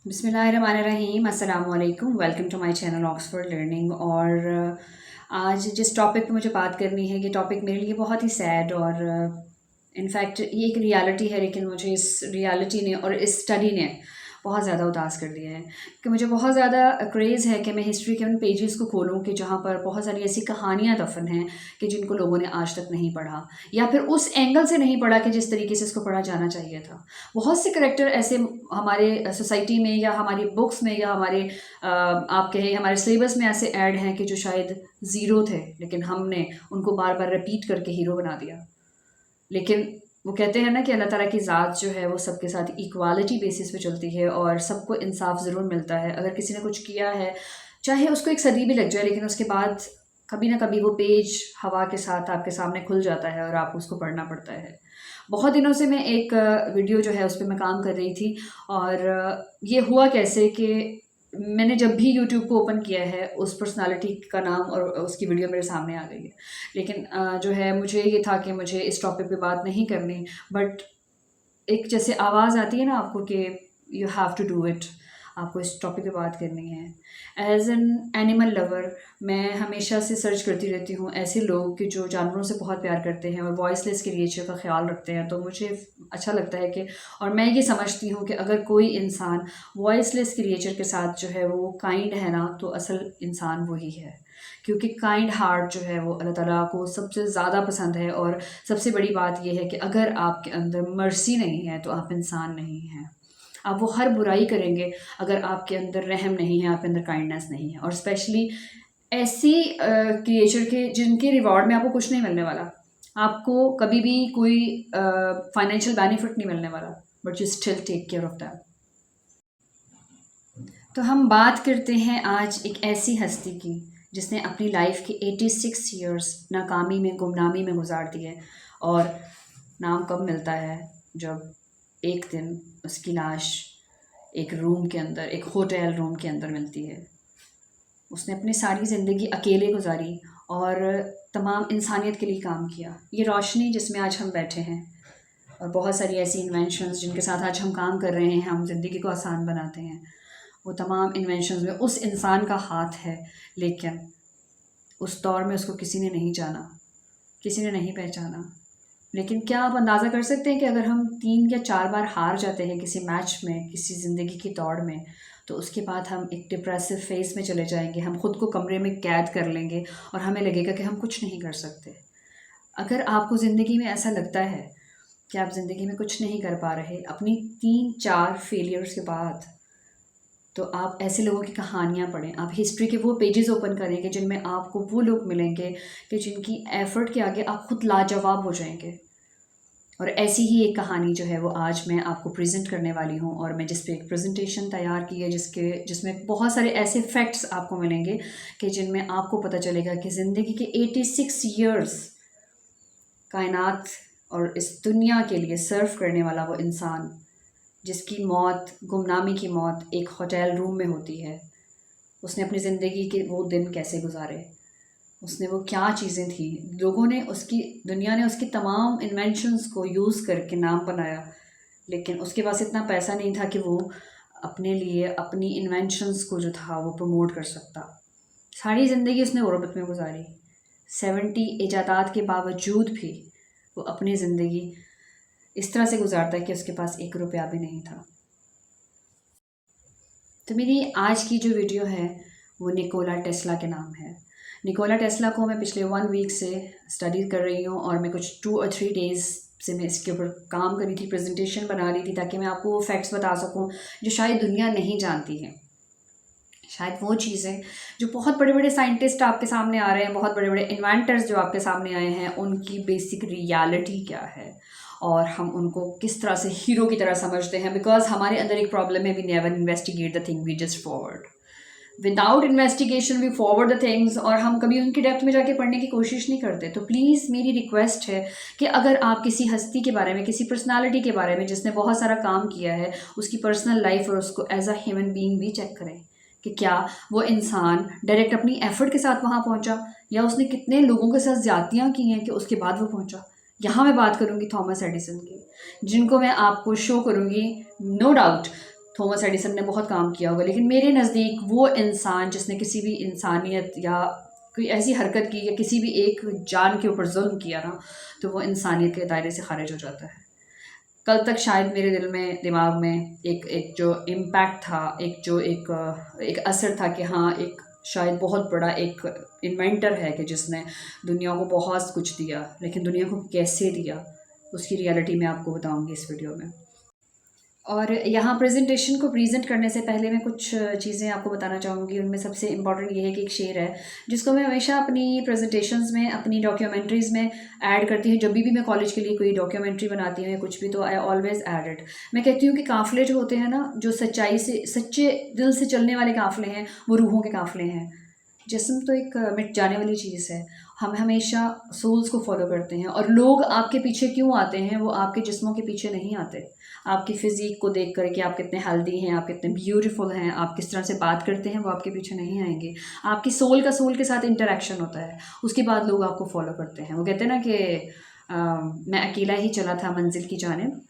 बिस्मिल्लाहिर्रहमानिर्रहीम अस्सलाम वालेकुम। Welcome to my channel Oxford learning. और आज जिस टॉपिक पे मुझे बात करनी है, ये टॉपिक मेरे लिए बहुत ही सैड और इनफैक्ट ये एक रियलिटी है, लेकिन मुझे इस रियलिटी ने और इस स्टडी ने बहुत ज़्यादा उदास कर दिया है कि मुझे बहुत ज़्यादा क्रेज़ है कि मैं हिस्ट्री के उन पेजेस को खोलूँ कि जहाँ पर बहुत सारी ऐसी कहानियाँ दफन हैं कि जिनको लोगों ने आज तक नहीं पढ़ा, या फिर उस एंगल से नहीं पढ़ा कि जिस तरीके से इसको पढ़ा जाना चाहिए था। बहुत से करेक्टर ऐसे हमारे सोसाइटी में या हमारी बुक्स में या हमारे आप कहें हमारे सिलेबस में ऐसे ऐड हैं कि जो शायद ज़ीरो थे, लेकिन हमने उनको बार बार रिपीट करके हीरो बना दिया। लेकिन वो कहते हैं ना कि अल्लाह ताला की ज़ात जो है वो सबके साथ इक्वालिटी बेसिस पे चलती है और सबको इंसाफ ज़रूर मिलता है। अगर किसी ने कुछ किया है, चाहे उसको एक सदी भी लग जाए, लेकिन उसके बाद कभी ना कभी वो पेज हवा के साथ आपके सामने खुल जाता है और आपको उसको पढ़ना पड़ता है। बहुत दिनों से मैं एक वीडियो जो है उस पे मैं काम कर रही थी, और ये हुआ कैसे कि मैंने जब भी यूट्यूब को ओपन किया है उस पर्सनालिटी का नाम और उसकी वीडियो मेरे सामने आ गई है। लेकिन जो है मुझे ये था कि मुझे इस टॉपिक पे बात नहीं करनी, बट एक जैसे आवाज़ आती है ना आपको कि you have to do it, आपको इस टॉपिक पे बात करनी है। एज एन एनिमल लवर मैं हमेशा से सर्च करती रहती हूँ ऐसे लोग कि जो जानवरों से बहुत प्यार करते हैं और वॉइसलेस क्रिएचर का ख्याल रखते हैं। तो मुझे अच्छा लगता है कि, और मैं ये समझती हूँ कि अगर कोई इंसान वॉइसलेस क्रिएचर के साथ जो है वो काइंड है ना, तो असल इंसान वही है। क्योंकि काइंड हार्ट जो है वो अल्लाह ताला को सबसे ज़्यादा पसंद है। और सबसे बड़ी बात ये है कि अगर आपके अंदर मर्सी नहीं है तो आप इंसान नहीं हैं। आप वो हर बुराई करेंगे अगर आपके अंदर रहम नहीं है, आपके अंदर काइंडनेस नहीं है। और स्पेशली ऐसी क्रिएचर के जिनके रिवॉर्ड में आपको कुछ नहीं मिलने वाला, आपको कभी भी कोई फाइनेंशियल बेनिफिट नहीं मिलने वाला, but you still take care of them. तो हम बात करते हैं आज एक ऐसी हस्ती की जिसने अपनी लाइफ के 86 ईयर्स नाकामी में, गुमनामी में गुजार दिए। और नाम कब मिलता है? जब एक दिन उसकी लाश एक रूम के अंदर, एक होटल रूम के अंदर मिलती है। उसने अपनी सारी ज़िंदगी अकेले गुजारी और तमाम इंसानियत के लिए काम किया। ये रोशनी जिसमें आज हम बैठे हैं, और बहुत सारी ऐसी इन्वेंशंस जिनके साथ आज हम काम कर रहे हैं, हम ज़िंदगी को आसान बनाते हैं, वो तमाम इन्वेंशंस में उस इंसान का हाथ है। लेकिन उस दौर में उसको किसी ने नहीं जाना, किसी ने नहीं पहचाना। लेकिन क्या आप अंदाज़ा कर सकते हैं कि अगर हम 3 या 4 बार हार जाते हैं किसी मैच में, किसी ज़िंदगी की दौड़ में, तो उसके बाद हम एक डिप्रेसिव फेज़ में चले जाएंगे। हम खुद को कमरे में कैद कर लेंगे और हमें लगेगा कि हम कुछ नहीं कर सकते। अगर आपको ज़िंदगी में ऐसा लगता है कि आप ज़िंदगी में कुछ नहीं कर पा रहे अपनी 3-4 फेलियर्स के बाद, तो आप ऐसे लोगों की कहानियाँ पढ़ें। आप हिस्ट्री के वो पेजेस ओपन करेंगे जिनमें आपको वो लोग मिलेंगे कि जिनकी एफ़र्ट के आगे आप खुद लाजवाब हो जाएंगे। और ऐसी ही एक कहानी जो है वो आज मैं आपको प्रेजेंट करने वाली हूँ, और मैं जिस पे एक प्रेजेंटेशन तैयार की है जिसमें बहुत सारे ऐसे फैक्ट्स आपको मिलेंगे कि जिनमें आपको पता चलेगा कि ज़िंदगी के 86 ईयर्स कायनात और इस दुनिया के लिए सर्व करने वाला वो इंसान, जिसकी मौत, गुमनामी की मौत एक होटल रूम में होती है, उसने अपनी ज़िंदगी के वो दिन कैसे गुजारे, उसने वो क्या चीज़ें थी। लोगों ने उसकी, दुनिया ने उसकी तमाम इन्वेंशंस को यूज़ करके नाम बनाया, लेकिन उसके पास इतना पैसा नहीं था कि वो अपने लिए अपनी इन्वेंशंस को जो था वो प्रमोट कर सकता। सारी ज़िंदगी उसने गुर्बत में गुजारी। 70 इजादात के बावजूद भी वो अपनी ज़िंदगी इस तरह से गुजारता है कि उसके पास 1 रुपया भी नहीं था। तो मेरी आज की जो वीडियो है वो निकोला टेस्ला के नाम है। निकोला टेस्ला को मैं पिछले 1 वीक से स्टडी कर रही हूँ, और मैं कुछ 2 और 3 डेज़ से मैं इसके ऊपर काम कर रही थी, प्रेजेंटेशन बना रही थी, ताकि मैं आपको वो फैक्ट्स बता सकूँ जो शायद दुनिया नहीं जानती है। शायद वो चीज़ें जो बहुत बड़े बड़े साइंटिस्ट आपके सामने आ रहे हैं, बहुत बड़े बड़े इन्वेंटर्स जो आपके सामने आए हैं, उनकी बेसिक रियलिटी क्या है और हम उनको किस तरह से हीरो की तरह समझते हैं। बिकॉज हमारे अंदर एक प्रॉब्लम है, we never investigate the thing, we just forward. Without investigation we forward the things, और हम कभी उनकी डेप्थ में जाके पढ़ने की कोशिश नहीं करते। तो प्लीज़ मेरी रिक्वेस्ट है कि अगर आप किसी हस्ती के बारे में, किसी पर्सनालिटी के बारे में जिसने बहुत सारा काम किया है, उसकी पर्सनल लाइफ और उसको एज अ ह्यूमन बीइंग भी चेक करें कि क्या वो इंसान डायरेक्ट अपनी एफर्ट के साथ वहाँ पहुँचा, या उसने कितने लोगों के साथ ज़्यादतियाँ की हैं कि उसके बाद वो पहुँचा। यहाँ मैं बात करूँगी थॉमस एडिसन की, जिनको मैं आपको शो करूँगी। नो डाउट थॉमस एडिसन ने बहुत काम किया होगा, लेकिन मेरे नज़दीक वो इंसान जिसने किसी भी इंसानियत या कोई ऐसी हरकत की या किसी भी एक जान के ऊपर जुल्म किया ना, तो वो इंसानियत के दायरे से खारिज हो जाता है। कल तक शायद मेरे दिल में, दिमाग में एक जो इम्पैक्ट था, एक असर था कि हाँ, एक शायद बहुत बड़ा एक इन्वेंटर है कि जिसने दुनिया को बहुत कुछ दिया, लेकिन दुनिया को कैसे दिया उसकी रियलिटी मैं आपको बताऊंगी इस वीडियो में। और यहाँ प्रेजेंटेशन को प्रेजेंट करने से पहले मैं कुछ चीज़ें आपको बताना चाहूँगी। उनमें सबसे इम्पॉर्टेंट ये है कि एक शेर है जिसको मैं हमेशा अपनी प्रेजेंटेशंस में, अपनी डॉक्यूमेंट्रीज़ में ऐड करती हूँ। जब भी मैं कॉलेज के लिए कोई डॉक्यूमेंट्री बनाती हूँ या कुछ भी, तो आई ऑलवेज़ ऐड इट। मैं कहती हूँ कि काफ़िले जो होते हैं ना, जो सच्चाई से, सच्चे दिल से चलने वाले काफ़िले हैं, वो रूहों के काफ़िले हैं। जिस्म तो एक मिट जाने वाली चीज़ है, हम हमेशा सोल्स को फॉलो करते हैं। और लोग आपके पीछे क्यों आते हैं? वो आपके जिस्मों के पीछे नहीं आते। आपकी फ़िज़ीक को देख कर कि आप कितने हेल्दी हैं, आप कितने ब्यूटीफुल हैं, आप किस तरह से बात करते हैं, वो आपके पीछे नहीं आएंगे। आपकी सोल का सोल के साथ इंटरेक्शन होता है, उसके बाद लोग आपको फॉलो करते हैं। वो कहते हैं ना कि मैं अकेला ही चला था मंजिल की जानिब,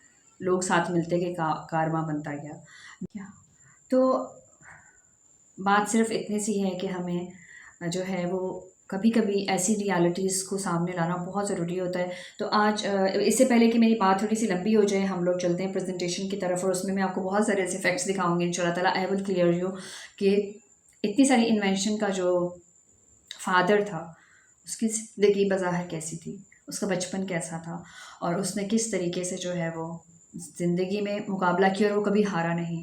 लोग साथ मिलते के कारवां बनता गया। तो बात सिर्फ इतनी सी है कि हमें जो है वो कभी कभी ऐसी रियलिटीज़ को सामने लाना बहुत ज़रूरी होता है। तो आज इससे पहले कि मेरी बात थोड़ी सी लंबी हो जाए, हम लोग चलते हैं प्रेजेंटेशन की तरफ, और उसमें मैं आपको बहुत सारे ऐसे फैक्ट्स दिखाऊंगी इंशाल्लाह ताला। आई विल क्लियर यू कि इतनी सारी इन्वेंशन का जो फादर था, उसकी ज़िंदगी बज़ाहिर कैसी थी, उसका बचपन कैसा था, और उसने किस तरीके से जो है वो ज़िंदगी में मुकाबला किया, और वो कभी हारा नहीं।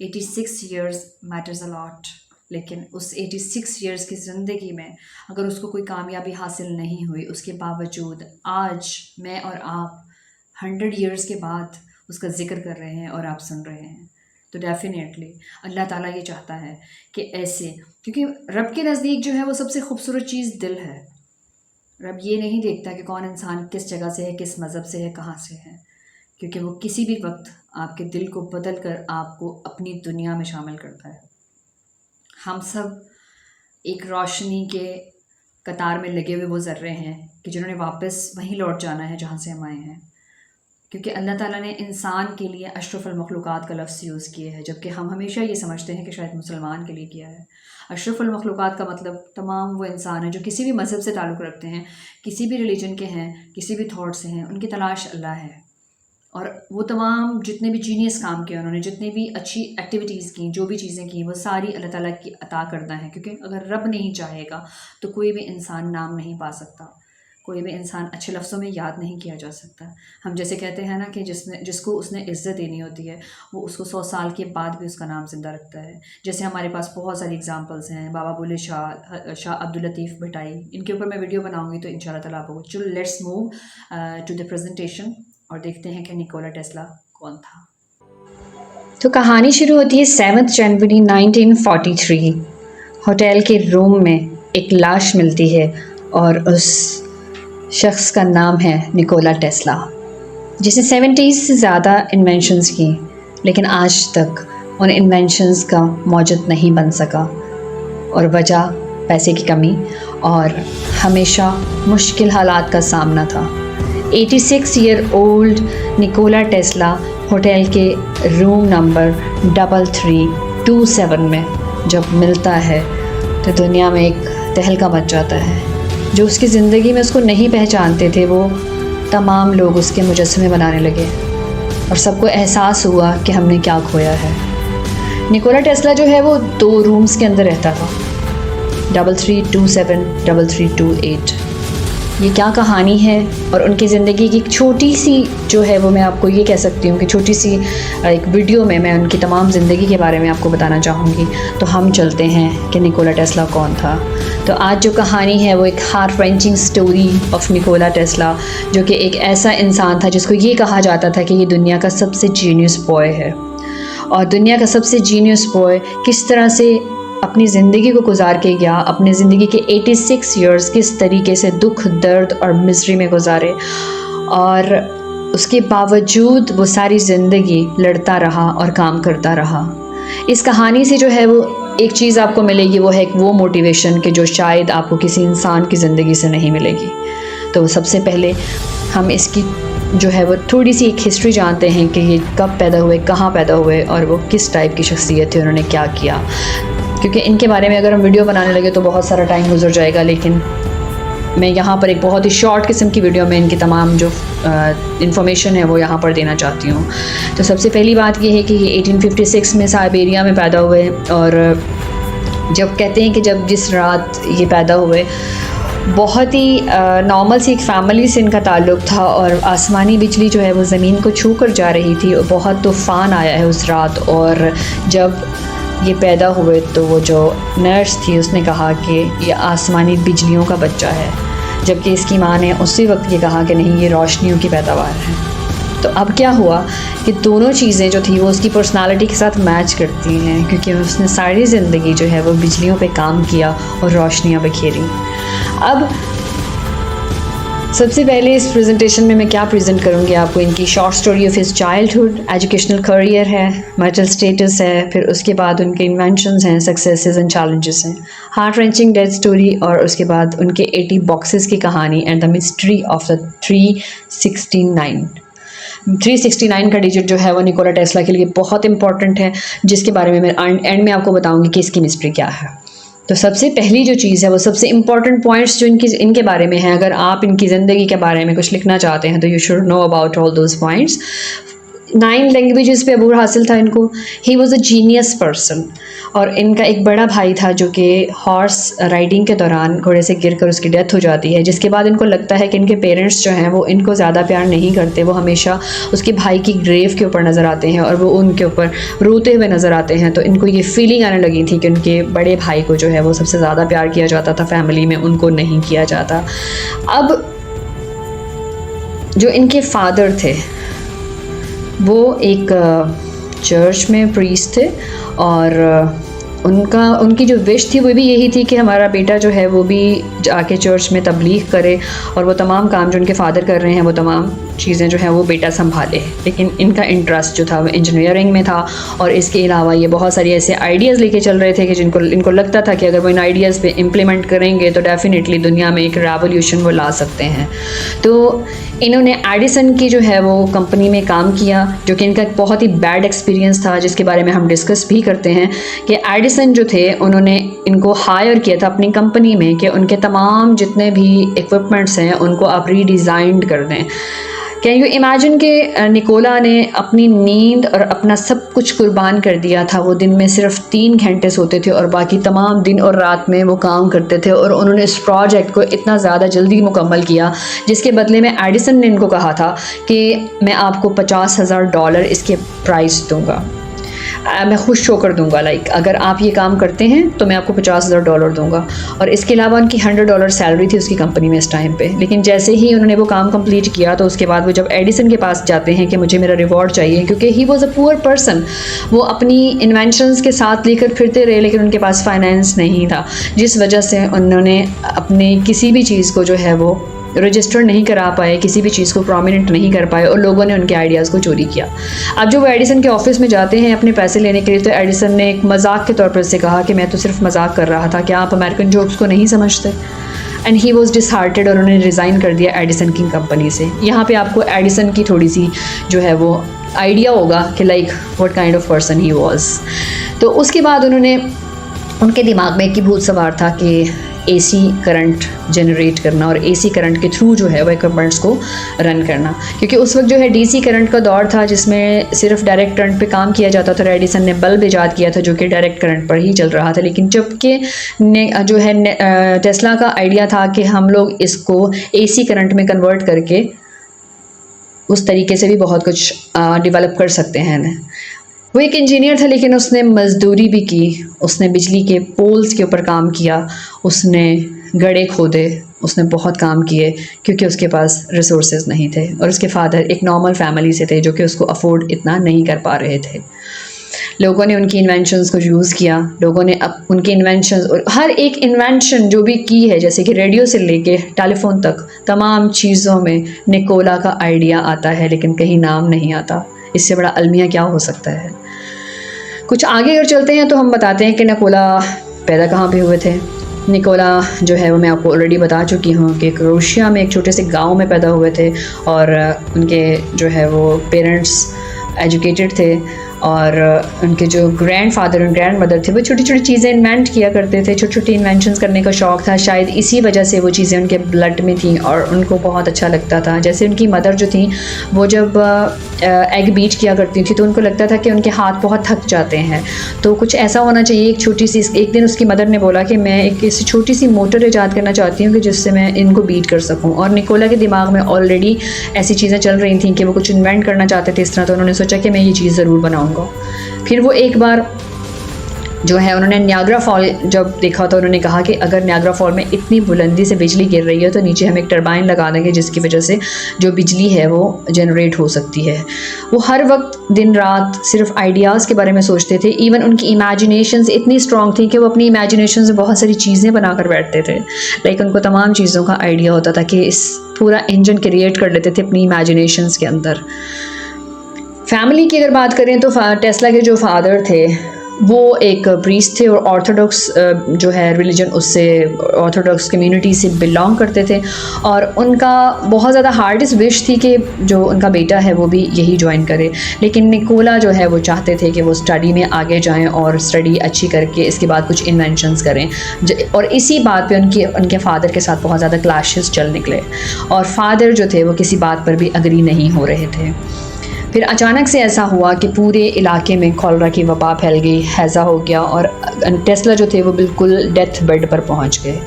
86 ईयर्स मैटर्स अ लॉट, लेकिन उस 86 ईयर्स की ज़िंदगी में अगर उसको कोई कामयाबी हासिल नहीं हुई, उसके बावजूद आज मैं और आप 100 ईयर्स के बाद उसका ज़िक्र कर रहे हैं और आप सुन रहे हैं। तो डेफिनेटली अल्लाह ताला ये चाहता है कि ऐसे, क्योंकि रब के नज़दीक जो है वो सबसे खूबसूरत चीज़ दिल है। रब ये नहीं देखता कि कौन इंसान किस जगह से है, किस मज़हब से है, कहाँ से है, क्योंकि वो किसी भी वक्त आपके दिल को बदल कर आपको अपनी दुनिया में शामिल करता है। हम सब एक रोशनी के कतार में लगे हुए वो ज़र्रे हैं कि जिन्होंने वापस वहीं लौट जाना है जहाँ से हम आए हैं, क्योंकि अल्लाह ताला ने इंसान के लिए अशरफुल मखलूक़ात का लफ्ज़ यूज़ किया है, जबकि हम हमेशा ये समझते हैं कि शायद मुसलमान के लिए किया है। अशरफुल मखलूक़ात का मतलब तमाम वो इंसान हैं जो किसी भी मज़हब से ताल्लुक़ रखते हैं, किसी भी रिलीजन के हैं, किसी भी थॉट से हैं, उनकी तलाश अल्लाह है। और वो तमाम जितने भी जीनियस काम किए उन्होंने, जितनी भी अच्छी एक्टिविटीज़ की, जो भी चीज़ें की, वो सारी अल्लाह ताला की अता करना है। क्योंकि अगर रब नहीं चाहेगा तो कोई भी इंसान नाम नहीं पा सकता, कोई भी इंसान अच्छे लफ्ज़ों में याद नहीं किया जा सकता। हम जैसे कहते हैं ना कि जिसको उसने इज़्ज़त देनी होती है, वो उसको 100 साल के बाद भी उसका नाम ज़िंदा रखता है। जैसे हमारे पास बहुत सारी एग्जांपल्स हैं, बाबा बुल्ले शाह, शाह अब्दुल लतीफ़ भटाई, इनके ऊपर मैं वीडियो बनाऊंगी तो इंशाल्लाह ताला आपको। चलो let's move to the presentation और देखते हैं कि निकोला टेस्ला कौन था। तो कहानी शुरू होती है 7 जनवरी 1943। होटल के रूम में एक लाश मिलती है और उस शख्स का नाम है निकोला टेस्ला, जिसने 70 से ज़्यादा इन्वेंशंस की, लेकिन आज तक उन इन्वेंशंस का मौजूद नहीं बन सका। और वजह पैसे की कमी और हमेशा मुश्किल हालात का सामना था। 86 year old Nikola Tesla hotel के रूम नंबर 3327 में जब मिलता है तो दुनिया में एक तहलका मच जाता है। जो उसकी ज़िंदगी में उसको नहीं पहचानते थे, वो तमाम लोग उसके मुजस्समे बनाने लगे और सबको एहसास हुआ कि हमने क्या खोया है। निकोला टेस्ला जो है वो 2 रूम्स के अंदर रहता था, 3327, 3328। ये क्या कहानी है और उनकी ज़िंदगी की एक छोटी सी जो है वो मैं आपको ये कह सकती हूँ कि छोटी सी एक वीडियो में मैं उनकी तमाम ज़िंदगी के बारे में आपको बताना चाहूँगी। तो हम चलते हैं कि निकोला टेस्ला कौन था। तो आज जो कहानी है वो एक heart wrenching story of Nikola Tesla, जो कि एक ऐसा इंसान था जिसको ये कहा जाता था कि ये दुनिया का सबसे जीनियस बॉय है। और दुनिया का सबसे जीनियस बॉय किस तरह से अपनी ज़िंदगी को गुजार के गया, अपनी ज़िंदगी के 86 इयर्स किस तरीके से दुख, दर्द और मिज़री में गुजारे, और उसके बावजूद वो सारी ज़िंदगी लड़ता रहा और काम करता रहा। इस कहानी से जो है वो एक चीज़ आपको मिलेगी, वो है वो मोटिवेशन कि जो शायद आपको किसी इंसान की ज़िंदगी से नहीं मिलेगी। तो सबसे पहले हम इसकी जो है वो थोड़ी सी एक हिस्ट्री जानते हैं कि ये कब पैदा हुए, कहाँ पैदा हुए और वो किस टाइप की शख्सियत थी, उन्होंने क्या किया। क्योंकि इनके बारे में अगर हम वीडियो बनाने लगे तो बहुत सारा टाइम गुजर जाएगा, लेकिन मैं यहाँ पर एक बहुत ही शॉर्ट किस्म की वीडियो में इनकी तमाम जो इन्फॉर्मेशन है वो यहाँ पर देना चाहती हूँ। तो सबसे पहली बात ये है कि ये 1856 में साइबेरिया में पैदा हुए, और जब कहते हैं कि जब जिस रात ये पैदा हुए बहुत ही नॉर्मल सी एक फ़ैमिली से इनका ताल्लुक़ था, और आसमानी बिजली जो है वो ज़मीन को छू कर जा रही थी और बहुत तूफ़ान आया है उस रात। और जब ये पैदा हुए तो वो जो नर्स थी उसने कहा कि ये आसमानी बिजलियों का बच्चा है, जबकि इसकी माँ ने उसी वक्त ये कहा कि नहीं, ये रोशनियों की पैदावार है। तो अब क्या हुआ कि दोनों चीज़ें जो थी वो उसकी पर्सनालिटी के साथ मैच करती हैं, क्योंकि उसने सारी ज़िंदगी जो है वो बिजलियों पे काम किया और रोशनियाँ बिखेरी। अब सबसे पहले इस प्रेजेंटेशन में मैं क्या प्रेजेंट करूँगी आपको, इनकी short story of his childhood, educational career है, मैरिटल स्टेटस है, फिर उसके बाद उनके इन्वेंशंस हैं, सक्सेसेस एंड चैलेंजेस हैं, हार्ट रेंचिंग डेथ स्टोरी, और उसके बाद उनके 80 बॉक्सेस की कहानी and the mystery of the 369 का डिजिट जो है वो निकोला टेस्ला के लिए बहुत इंपॉर्टेंट है, जिसके बारे में मैं एंड में आपको बताऊंगी कि इसकी मिस्ट्री क्या है। तो सबसे पहली जो चीज़ है वो सबसे इंपॉर्टेंट पॉइंट्स जो इनके बारे में हैं, अगर आप इनकी ज़िंदगी के बारे में कुछ लिखना चाहते हैं तो you should know about all those points. 9 languages पे अबूर हासिल था इनको। He was a genius person. और इनका एक बड़ा भाई था जो कि हॉर्स राइडिंग के दौरान घोड़े से गिरकर उसकी डेथ हो जाती है, जिसके बाद इनको लगता है कि इनके पेरेंट्स जो हैं वो इनको ज़्यादा प्यार नहीं करते। वो हमेशा उसके भाई की ग्रेव के ऊपर नज़र आते हैं और वो उनके ऊपर रोते हुए नज़र आते हैं। तो इनको ये फीलिंग आने लगी थी कि उनके बड़े भाई को जो है वो सबसे ज़्यादा प्यार किया जाता था फैमिली में, उनको नहीं किया जाता। अब जो इनके फादर थे वो एक चर्च में प्रीस्ट थे, और उनकी जो विश थी वो भी यही थी कि हमारा बेटा जो है वो भी आके चर्च में तबलीग करे और वो तमाम काम जो उनके फादर कर रहे हैं वो तमाम चीज़ें जो हैं वो बेटा संभाले। लेकिन इनका इंटरेस्ट जो था वो इंजीनियरिंग में था, और इसके अलावा ये बहुत सारी ऐसे आइडियाज़ लेके चल रहे थे कि इनको लगता था कि अगर वो इन आइडियाज़ पे इम्प्लीमेंट करेंगे तो डेफिनेटली दुनिया में एक रेवोल्यूशन वो ला सकते हैं। तो इन्होंने एडिसन की जो है वो कंपनी में काम किया, जो कि इनका एक बहुत ही बैड एक्सपीरियंस था, जिसके बारे में हम डिस्कस भी करते हैं कि एडिसन जो थे उन्होंने इनको हायर किया था अपनी कंपनी में कि उनके तमाम जितने भी इक्विपमेंट्स हैं उनको आप रीडिज़ाइंड कर दें। कैन यू इमेजिन कि निकोला ने अपनी नींद और अपना सब कुछ कुर्बान कर दिया था। वो दिन में सिर्फ 3 घंटे सोते थे और बाकी तमाम दिन और रात में वो काम करते थे, और उन्होंने इस प्रोजेक्ट को इतना ज़्यादा जल्दी मुकम्मल किया, जिसके बदले में एडिसन ने इनको कहा था कि मैं आपको $50,000 इसके प्राइस दूँगा, मैं खुश होकर दूंगा, अगर आप ये काम करते हैं तो मैं आपको $50,000 दूंगा। और इसके अलावा उनकी $100 सैलरी थी उसकी कंपनी में इस टाइम पे। लेकिन जैसे ही उन्होंने वो काम कंप्लीट किया तो उसके बाद वो जब एडिसन के पास जाते हैं कि मुझे मेरा रिवॉर्ड चाहिए, क्योंकि he was a poor person, वो अपनी इन्वेंशंस के साथ लेकर फिरते रहे लेकिन उनके पास फाइनेंस नहीं था, जिस वजह से उन्होंने अपने किसी भी चीज़ को जो है वो रजिस्टर नहीं करा पाए, किसी भी चीज़ को प्रोमिनेंट नहीं कर पाए, और लोगों ने उनके आइडियाज़ को चोरी किया। अब जो वो एडिसन के ऑफिस में जाते हैं अपने पैसे लेने के लिए, तो एडिसन ने एक मजाक के तौर पर उससे कहा कि मैं तो सिर्फ मजाक कर रहा था, क्या आप अमेरिकन जोक्स को नहीं समझते? एंड ही वॉज डिसहार्टेड, और उन्होंने रिज़ाइन कर दिया एडिसन की कंपनी से। यहाँ पर आपको एडिसन की थोड़ी सी जो है वो आइडिया होगा कि what kind of person he was. तो उसके बाद उनके दिमाग में एक ही भूत सवार था कि एसी करंट जनरेट करना और एसी करंट के थ्रू जो है वो इक्विपमेंट्स को रन करना, क्योंकि उस वक्त जो है डीसी करंट का दौर था जिसमें सिर्फ डायरेक्ट करंट पे काम किया जाता था। एडिसन ने बल्ब ईजाद किया था जो कि डायरेक्ट करंट पर ही चल रहा था। लेकिन जबकि जो है टेस्ला का आइडिया था कि हम लोग इसको एसी करंट में कन्वर्ट करके उस तरीके से भी बहुत कुछ डेवलप कर सकते हैं। वो एक इंजीनियर था लेकिन उसने मज़दूरी भी की, उसने बिजली के पोल्स के ऊपर काम किया, उसने गड्ढे खोदे, उसने बहुत काम किए क्योंकि उसके पास रिसोर्सेज नहीं थे, और उसके फादर एक नॉर्मल फैमिली से थे जो कि उसको अफोर्ड इतना नहीं कर पा रहे थे। लोगों ने उनकी इन्वेंशंस को यूज़ किया, लोगों ने उनकी इन्वेंशंस और हर एक इन्वेंशन जो भी की है, जैसे कि रेडियो से लेके टेलीफोन तक तमाम चीज़ों में निकोला का आइडिया आता है, लेकिन कहीं नाम नहीं आता। इससे बड़ा अलमिया क्या हो सकता है। कुछ आगे अगर चलते हैं तो हम बताते हैं कि निकोला पैदा कहाँ पे हुए थे। निकोला जो है वो मैं आपको ऑलरेडी बता चुकी हूँ कि क्रोएशिया में एक छोटे से गांव में पैदा हुए थे और उनके जो है वो पेरेंट्स एजुकेटेड थे और उनके जो ग्रैंडफादर और ग्रैंडमदर थे वो छोटी छोटी चीज़ें इन्वेंट किया करते थे, छोटी छोटी इन्वेंशंस करने का शौक़ था। शायद इसी वजह से वो चीज़ें उनके ब्लड में थी और उनको बहुत अच्छा लगता था। जैसे उनकी मदर जो थी वो जब एग बीट किया करती थी तो उनको लगता था कि उनके हाथ बहुत थक जाते हैं, तो कुछ ऐसा होना चाहिए एक छोटी सी। एक दिन उसकी मदर ने बोला कि मैं एक ऐसी छोटी सी मोटर ईजाद करना चाहती हूँ कि जिससे मैं इनको बीट कर सकूँ। और निकोला के दिमाग में ऑलरेडी ऐसी चीज़ें चल रही थी कि वो कुछ इन्वेंट करना चाहते थे इस तरह, तो उन्होंने सोचा कि मैं ये चीज़ ज़रूर बनाऊँगा। फिर वो एक बार जो है उन्होंने नियाग्रा फॉल जब देखा तो उन्होंने कहा कि अगर नियाग्रा फॉल में इतनी बुलंदी से बिजली गिर रही है तो नीचे हम एक टरबाइन लगा देंगे जिसकी वजह से जो बिजली है वो जनरेट हो सकती है। वो हर वक्त दिन रात सिर्फ आइडियाज़ के बारे में सोचते थे। इवन उनकी इमेजिनेशंस इतनी स्ट्रॉन्ग थी कि वो अपनी इमेजिनेशन से बहुत सारी चीज़ें बना कर बैठते थे। लाइक उनको तमाम चीज़ों का आइडिया होता था कि इस पूरा इंजन क्रिएट कर लेते थे अपनी इमेजिनेशंस के अंदर। फैमिली की अगर बात करें तो टेस्ला के जो फादर थे वो एक प्रीस्ट थे और ऑर्थोडॉक्स जो है रिलीजन उससे ऑर्थोडॉक्स कम्युनिटी से बिलोंग करते थे और उनका बहुत ज़्यादा हार्डेस्ट विश थी कि जो उनका बेटा है वो भी यही ज्वाइन करे। लेकिन निकोला जो है वो चाहते थे कि वो स्टडी में आगे जाएं और स्टडी अच्छी करके इसके बाद कुछ इन्वेंशंस करें और इसी बात पे उनके फादर के साथ बहुत ज़्यादा क्लैशेस चल निकले और फादर जो थे वो किसी बात पर भी अग्री नहीं हो रहे थे। फिर अचानक से ऐसा हुआ कि पूरे इलाके में कॉलरा की वबा फैल गई, हैज़ा हो गया और टेस्ला जो थे वो बिल्कुल डेथ बेड पर पहुंच गए।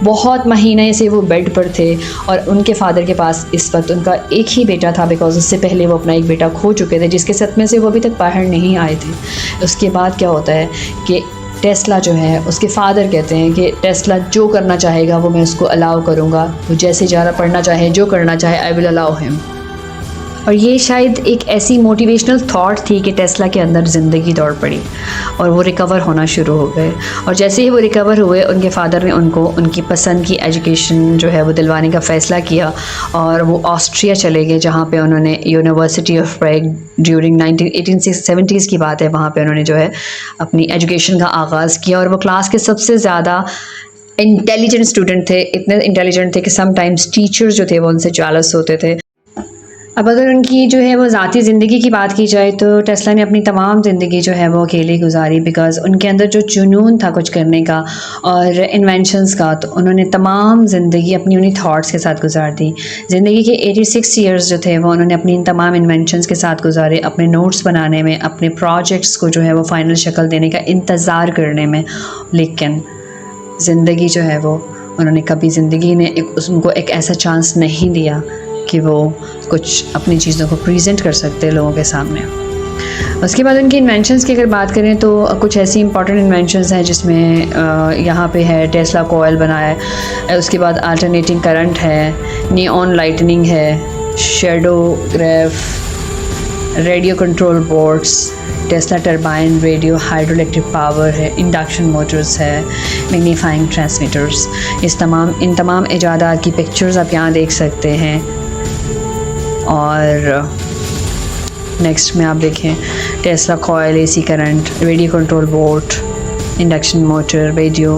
बहुत महीने से वो बेड पर थे और उनके फादर के पास इस वक्त उनका एक ही बेटा था, बिकॉज उससे पहले वो अपना एक बेटा खो चुके थे जिसके सदमे से वो अभी तक बाहर नहीं आए थे। उसके बाद क्या होता है कि टेस्ला जो है उसके फादर कहते हैं कि टेस्ला जो करना चाहेगा वो मैं उसको अलाउ करूँगा, वो जैसे ज़्यादा पढ़ना चाहे जो करना चाहे आई विल अलाउ हिम। और ये शायद एक ऐसी मोटिवेशनल थॉट थी कि टेस्ला के अंदर ज़िंदगी दौड़ पड़ी और वो रिकवर होना शुरू हो गए। और जैसे ही वो रिकवर हुए उनके फादर ने उनको उनकी पसंद की एजुकेशन जो है वो दिलवाने का फ़ैसला किया और वो ऑस्ट्रिया चले गए जहाँ पे उन्होंने university of Prague during 1870s की बात है, वहाँ पे उन्होंने जो है अपनी एजुकेशन का आगाज़ किया। और वो क्लास के सबसे ज़्यादा इंटेलिजेंट स्टूडेंट थे, इतने इंटेलिजेंट थे कि समटाइम्स टीचर्स जो थे वो उनसे जेलस होते थे। अब अगर उनकी जो है वो ज़ाती ज़िंदगी की बात की जाए तो टेस्ला ने अपनी तमाम ज़िंदगी जो है वो अकेले गुजारी, बिकॉज़ उनके अंदर जो जुनून था कुछ करने का और इन्वेंशंस का, तो उन्होंने तमाम ज़िंदगी अपनी उन्हीं थॉट्स के साथ गुजार दी। ज़िंदगी के 86 ईयर्स जो थे वो उन्होंने अपनी इन तमाम इन्वेंशंस के साथ गुजारे, अपने नोट्स बनाने में, अपने प्रोजेक्ट्स को जो है वो फाइनल शक्ल देने का इंतज़ार करने में। लेकिन ज़िंदगी जो है वो उन्होंने कभी ज़िंदगी ने उनको एक ऐसा चांस नहीं दिया कि वो कुछ अपनी चीज़ों को प्रेजेंट कर सकते लोगों के सामने। उसके बाद उनकी इन्वेंशंस की अगर बात करें तो कुछ ऐसी इंपॉर्टेंट इन्वेंशंस हैं जिसमें यहाँ पे है टेस्ला कोयल बनाया है, उसके बाद अल्टरनेटिंग करंट है, नियॉन लाइटनिंग है, shadow graph, radio control boards, Tesla turbine, radio, hydroelectric power है, इंडक्शन मोटर्स है, मैग्नीफाइंग ट्रांसमीटर्स। इन तमाम इजादात की पिक्चर्स आप यहाँ देख सकते हैं। और नेक्स्ट में आप देखें Tesla coil, AC current, radio control board, induction motor, radio.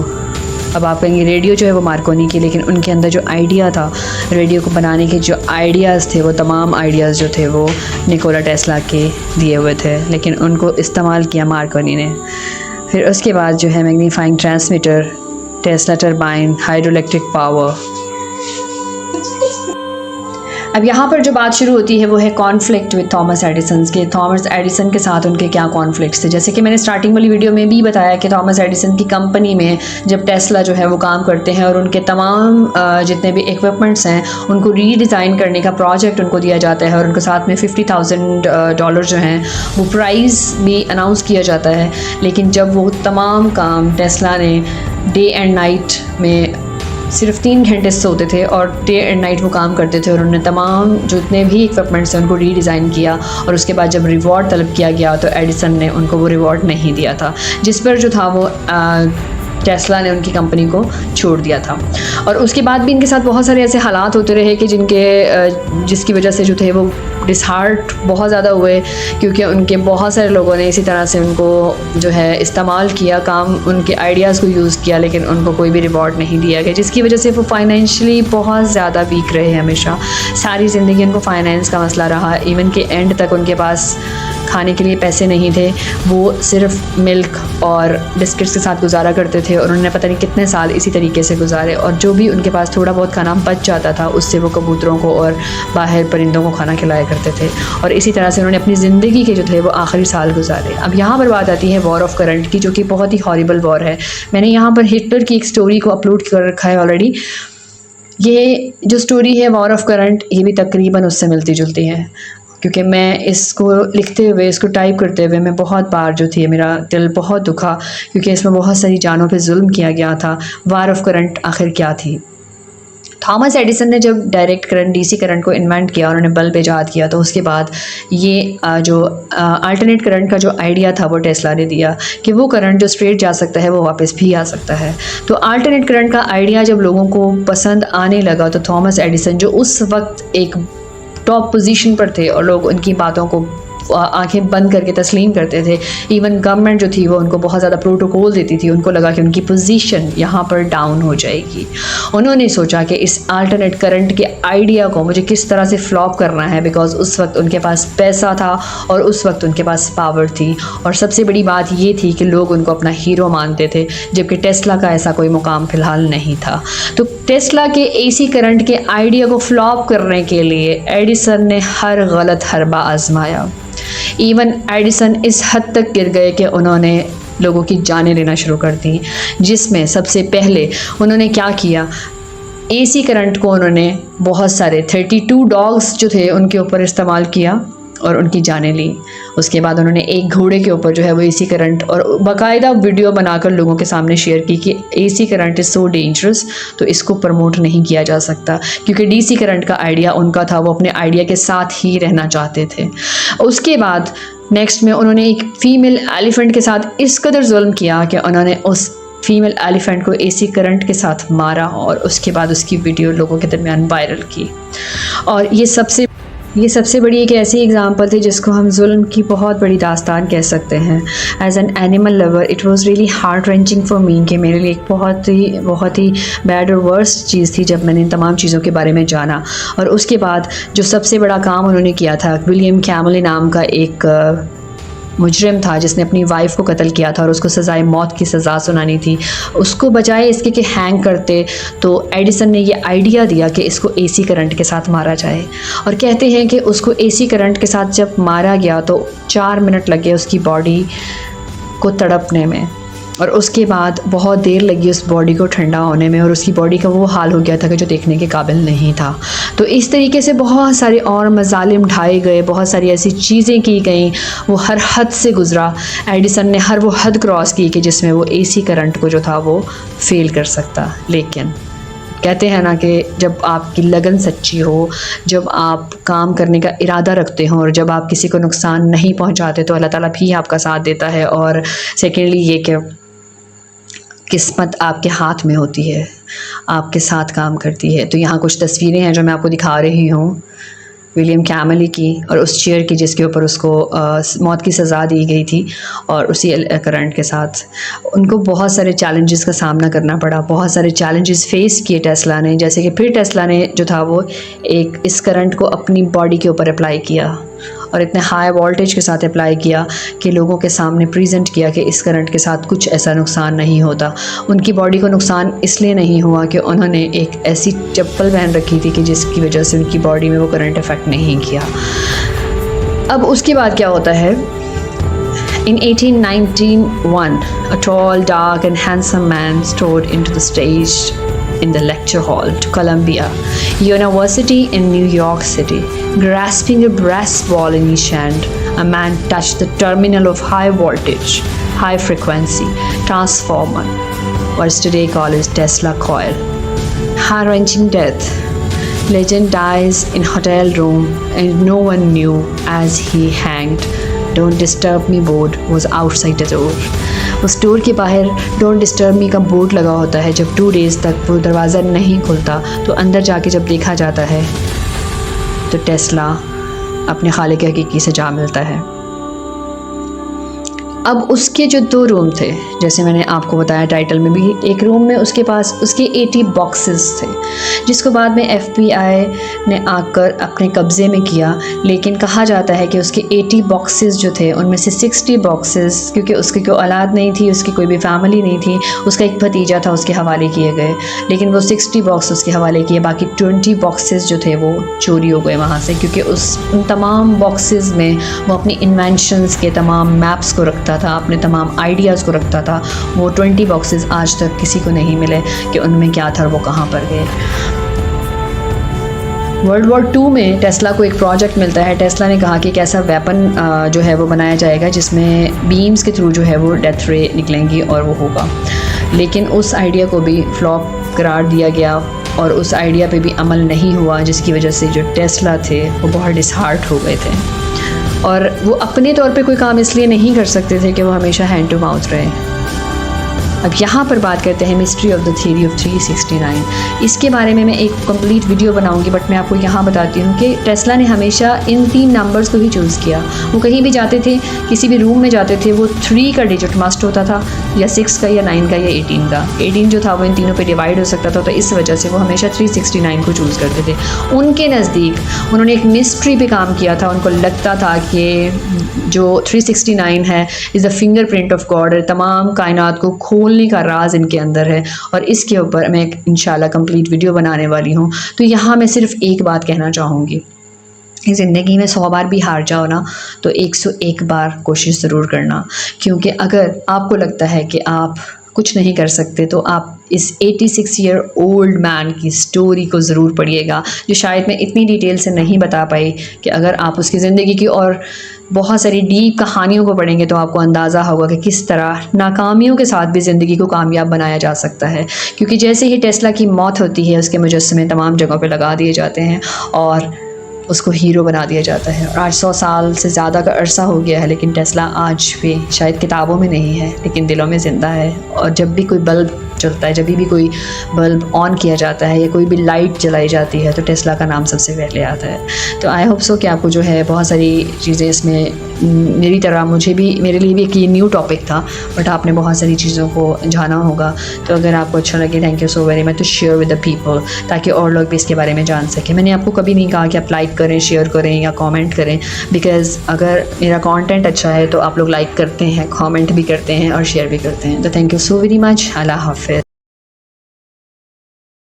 अब आप कहेंगे रेडियो जो है वो मार्कोनी की, लेकिन उनके अंदर जो आइडिया था रेडियो को बनाने के, जो आइडियाज़ थे वो तमाम आइडियाज़ जो थे वो निकोला टेस्ला के दिए हुए थे, लेकिन उनको इस्तेमाल किया मार्कोनी ने। फिर उसके बाद जो है magnifying transmitter, Tesla turbine, hydroelectric power. अब यहाँ पर जो बात शुरू होती है वो है कॉन्फ्लिक्ट विद थॉमस एडिसन के। थॉमस एडिसन के साथ उनके क्या कॉन्फ्लिक्ट्स थे, जैसे कि मैंने स्टार्टिंग वाली वीडियो में भी बताया कि थॉमस एडिसन की कंपनी में जब टेस्ला जो है वो काम करते हैं और उनके तमाम जितने भी इक्विपमेंट्स हैं उनको रीडिज़ाइन करने का प्रोजेक्ट उनको दिया जाता है और उनको साथ में $50,000 जो हैं वो प्राइज़ भी अनाउंस किया जाता है। लेकिन जब वो तमाम काम टेस्ला ने डे एंड नाइट में सिर्फ 3 घंटे सोते थे और डे एंड नाइट वो काम करते थे और उन्होंने तमाम जितने भी इक्विपमेंट्स हैं उनको रीडिज़ाइन किया और उसके बाद जब रिवॉर्ड तलब किया गया तो एडिसन ने उनको वो रिवॉर्ड नहीं दिया था, जिस पर जो था वो टेस्ला ने उनकी कंपनी को छोड़ दिया था। और उसके बाद भी इनके साथ बहुत सारे ऐसे हालात होते रहे कि जिसकी वजह से जो थे वो डिसहार्ट बहुत ज़्यादा हुए, क्योंकि उनके बहुत सारे लोगों ने इसी तरह से उनको जो है इस्तेमाल किया, काम उनके आइडियाज़ को यूज़ किया, लेकिन उनको कोई भी रिवॉर्ड नहीं दिया गया, जिसकी वजह से वो फाइनेंशियली बहुत ज़्यादा वीक रहे। हमेशा सारी ज़िंदगी उनको फाइनेंस का मसला रहा। इवन के एंड तक उनके पास खाने के लिए पैसे नहीं थे, वो सिर्फ मिल्क और बिस्किट्स के साथ गुजारा करते थे। और उन्होंने पता नहीं कितने साल इसी तरीके से गुजारे, और जो भी उनके पास थोड़ा बहुत खाना बच जाता था उससे वो कबूतरों को और बाहर परिंदों को खाना खिलाया करते थे। और इसी तरह से उन्होंने अपनी ज़िंदगी के जो थे वो आखिरी साल गुजारे। अब यहाँ पर बात आती है वॉर ऑफ करंट की, जो कि बहुत ही हॉरिबल वॉर है। मैंने यहाँ पर हिटलर की एक स्टोरी को अपलोड कर रखा है ऑलरेडी। ये जो स्टोरी है वॉर ऑफ करंट, ये भी तकरीबन उससे मिलती जुलती है, क्योंकि मैं इसको लिखते हुए, इसको टाइप करते हुए मैं बहुत बार जो थी मेरा दिल बहुत दुखा, क्योंकि इसमें बहुत सारी जानों पे जुल्म किया गया था। वॉर ऑफ करंट आखिर क्या थी? थॉमस एडिसन ने जब डायरेक्ट करंट, डीसी करंट को इन्वेंट किया, उन्होंने बल्ब ईजाद किया, तो उसके बाद ये जो अल्टरनेट करंट का जो आइडिया था वो टेस्ला ने दिया कि वो करंट जो स्ट्रेट जा सकता है वो वापस भी आ सकता है। तो अल्टरनेट करंट का आइडिया जब लोगों को पसंद आने लगा, तो थॉमस एडिसन जो उस वक्त एक टॉप पोजीशन पर थे और लोग उनकी बातों को आंखें बंद करके तस्लीम करते थे, इवन गवर्नमेंट जो थी वो उनको बहुत ज़्यादा प्रोटोकॉल देती थी, उनको लगा कि उनकी पोजीशन यहाँ पर डाउन हो जाएगी। उन्होंने सोचा कि इस अल्टरनेट करंट के आइडिया को मुझे किस तरह से फ्लॉप करना है, बिकॉज उस वक्त उनके पास पैसा था और उस वक्त उनके पास पावर थी, और सबसे बड़ी बात ये थी कि लोग उनको अपना हीरो मानते थे, जबकि टेस्ला का ऐसा कोई मुकाम फ़िलहाल नहीं था। तो टेस्ला के एसी करंट के आइडिया को फ्लॉप करने के लिए एडिसन ने हर गलत हरबा आजमाया। इवन एडिसन इस हद तक गिर गए कि उन्होंने लोगों की जानें लेना शुरू कर दी, जिसमें सबसे पहले उन्होंने क्या किया, एसी करंट को उन्होंने बहुत सारे 32 डॉग्स जो थे उनके ऊपर इस्तेमाल किया और उनकी जानें ली। उसके बाद उन्होंने एक घोड़े के ऊपर जो है वो एसी करंट, और बाकायदा वीडियो बनाकर लोगों के सामने शेयर की कि AC current is so dangerous, तो इसको प्रमोट नहीं किया जा सकता, क्योंकि डीसी करंट का आइडिया उनका था, वो अपने आइडिया के साथ ही रहना चाहते थे। उसके बाद नेक्स्ट में उन्होंने एक फ़ीमेल एलिफेंट के साथ इस कदर जुल्म किया कि उन्होंने उस फीमेल एलिफेंट को एसी करंट के साथ मारा, और उसके बाद उसकी वीडियो लोगों के दरमियान वायरल की। और ये सबसे बड़ी एक ऐसी एग्ज़ाम्पल थी जिसको हम जुल्म की बहुत बड़ी दास्तान कह सकते हैं। As an animal lover it was really heart wrenching for me, कि मेरे लिए एक बहुत ही बैड और वर्स्ट चीज़ थी जब मैंने इन तमाम चीज़ों के बारे में जाना। और उसके बाद जो सबसे बड़ा काम उन्होंने किया था, विलियम कैमली नाम का एक मुजरिम था जिसने अपनी वाइफ को कत्ल किया था और उसको सज़ाए मौत की सज़ा सुनानी थी, उसको बजाय इसके कि हैंग करते, तो एडिसन ने ये आइडिया दिया कि इसको एसी करंट के साथ मारा जाए। और कहते हैं कि उसको एसी करंट के साथ जब मारा गया तो 4 मिनट लगे उसकी बॉडी को तड़पने में, और उसके बाद बहुत देर लगी उस बॉडी को ठंडा होने में, और उसकी बॉडी का वो हाल हो गया था कि जो देखने के काबिल नहीं था। तो इस तरीके से बहुत सारे और मज़ालिम ढाए गए, बहुत सारी ऐसी चीज़ें की गई, वो हर हद से गुज़रा। एडिसन ने हर वो हद क्रॉस की कि जिसमें वो एसी करंट को जो था वो फेल कर सकता। लेकिन कहते हैं ना कि जब आपकी लगन सच्ची हो, जब आप काम करने का इरादा रखते हो, और जब आप किसी को नुकसान नहीं पहुंचाते, तो अल्लाह ताला भी आपका साथ देता है। और सेकेंडली ये कि किस्मत आपके हाथ में होती है, आपके साथ काम करती है। तो यहाँ कुछ तस्वीरें हैं जो मैं आपको दिखा रही हूँ विलियम कैमली की, और उस चेयर की जिसके ऊपर उसको मौत की सज़ा दी गई थी, और उसी करंट के साथ उनको बहुत सारे चैलेंजेस का सामना करना पड़ा, बहुत सारे चैलेंजेस फेस किए टेस्ला ने। जैसे कि फिर टेस्ला ने जो था वो एक इस करंट को अपनी बॉडी के ऊपर अप्लाई किया, और इतने हाई वोल्टेज के साथ अप्लाई किया कि लोगों के सामने प्रेजेंट किया कि इस करंट के साथ कुछ ऐसा नुकसान नहीं होता। उनकी बॉडी को नुकसान इसलिए नहीं हुआ कि उन्होंने एक ऐसी चप्पल पहन रखी थी कि जिसकी वजह से उनकी बॉडी में वो करंट इफेक्ट नहीं किया। अब उसके बाद क्या होता है, In 1891, a tall, dark and handsome man strode into the stage in the lecture hall to Columbia University in New York City. Grasping a brass ball in each hand, a man touched the terminal of high voltage, high frequency transformer, what is today called as Tesla coil. Heart-wrenching death. Legend dies in hotel room and no one knew as he hanged don't disturb me board was outside the door. उस door के बाहर don't disturb me का board लगा होता है। जब 2 days तक वो दरवाज़ा नहीं खुलता तो अंदर जाके जब देखा जाता है तो टेस्ला अपने खालिक हकीकी से जा मिलता है। अब उसके जो 2 रूम थे, जैसे मैंने आपको बताया टाइटल में भी, एक रूम में उसके पास उसके 80 बॉक्सेस थे, जिसको बाद में FBI ने आकर अपने कब्ज़े में किया। लेकिन कहा जाता है कि उसके 80 बॉक्सेस जो थे उनमें से 60 बॉक्सेस, क्योंकि उसकी कोई औलाद नहीं थी, उसकी कोई भी फैमिली नहीं थी, उसका एक भतीजा था, उसके हवाले किए गए। लेकिन वो 60 बॉक्स उसके हवाले किए, बाकी 20 बॉक्सेस जो थे वो चोरी हो गए वहाँ से, क्योंकि उन तमाम बॉक्सेस में वो अपनी इन्वेंशंस के तमाम मैप्स को रखता था, अपने तमाम आइडियाज़ को रखता था। वो 20 बॉक्सेस आज तक किसी को नहीं मिले कि उनमें क्या था और वो कहाँ पर गए। वर्ल्ड वॉर 2 में टेस्ला को एक प्रोजेक्ट मिलता है। टेस्ला ने कहा कि एक ऐसा वेपन जो है वो बनाया जाएगा जिसमें बीम्स के थ्रू जो है वो डेथ रे निकलेंगी और वो होगा। लेकिन उस आइडिया को भी फ्लॉप करार दिया गया और उस आइडिया पे भी अमल नहीं हुआ, जिसकी वजह से जो टेस्ला थे वो बहुत डिसहार्ट हो गए थे और वो अपने तौर पे कोई काम इसलिए नहीं कर सकते थे कि वो हमेशा हैंड टू माउथ रहे। अब यहाँ पर बात करते हैं mystery of the theory of 369। इसके बारे में मैं एक कंप्लीट वीडियो बनाऊंगी, बट मैं आपको यहाँ बताती हूँ कि टेस्ला ने हमेशा इन 3 नंबर्स को ही चूज़ किया। वो कहीं भी जाते थे, किसी भी रूम में जाते थे, वो 3 का डिजिट मस्ट होता था, या 6 का, या 9 का, या 18 का। 18 जो था वो इन तीनों पे डिवाइड हो सकता था, तो इस वजह से वो हमेशा 369 को चूज़ करते थे। उनके नज़दीक उन्होंने एक मिस्ट्री पे काम किया था। उनको लगता था कि जो 369 है is the fingerprint of God, तमाम कायनात को खोलने का राज इनके अंदर है, और इसके ऊपर मैं इंशाल्लाह कंप्लीट वीडियो बनाने वाली हूँ। तो यहाँ मैं सिर्फ एक बात कहना चाहूँगी, ज़िंदगी में 100 बार भी हार जाओ ना तो 101 बार कोशिश ज़रूर करना, क्योंकि अगर आपको लगता है कि आप कुछ नहीं कर सकते तो आप इस 86 ईयर ओल्ड मैन की स्टोरी को ज़रूर पढ़िएगा, जो शायद मैं इतनी डिटेल से नहीं बता पाई कि अगर आप उसकी ज़िंदगी की और बहुत सारी डीप कहानियों को पढ़ेंगे तो आपको अंदाज़ा होगा कि किस तरह नाकामियों के साथ भी ज़िंदगी को कामयाब बनाया जा सकता है। क्योंकि जैसे ही टेस्ला की मौत होती है उसके मुजस्समे तमाम जगहों पे लगा दिए जाते हैं और उसको हीरो बना दिया जाता है। और आज 100 साल से ज़्यादा का अरसा हो गया है, लेकिन टेस्ला आज भी शायद किताबों में नहीं है लेकिन दिलों में ज़िंदा है। और जब भी कोई बल्ब चलता है, जब भी कोई बल्ब ऑन किया जाता है या कोई भी लाइट जलाई जाती है तो टेस्ला का नाम सबसे पहले आता है। तो आई होप सो कि आपको जो है बहुत सारी चीज़ें इसमें मेरी तरह मेरे लिए भी एक ये न्यू टॉपिक था, बट आपने बहुत सारी चीज़ों को जाना होगा। तो अगर आपको अच्छा लगे, thank you so very much to share with the people, ताकि और लोग भी इसके बारे में जान सकें। मैंने आपको कभी नहीं कहा कि आप लाइक करें, शेयर करें या कमेंट करें, बिकॉज़ अगर मेरा कंटेंट अच्छा है तो आप लोग लाइक करते हैं, कमेंट भी करते हैं और शेयर भी करते हैं। तो thank you so very much. अल्लाह हाफ़िज़।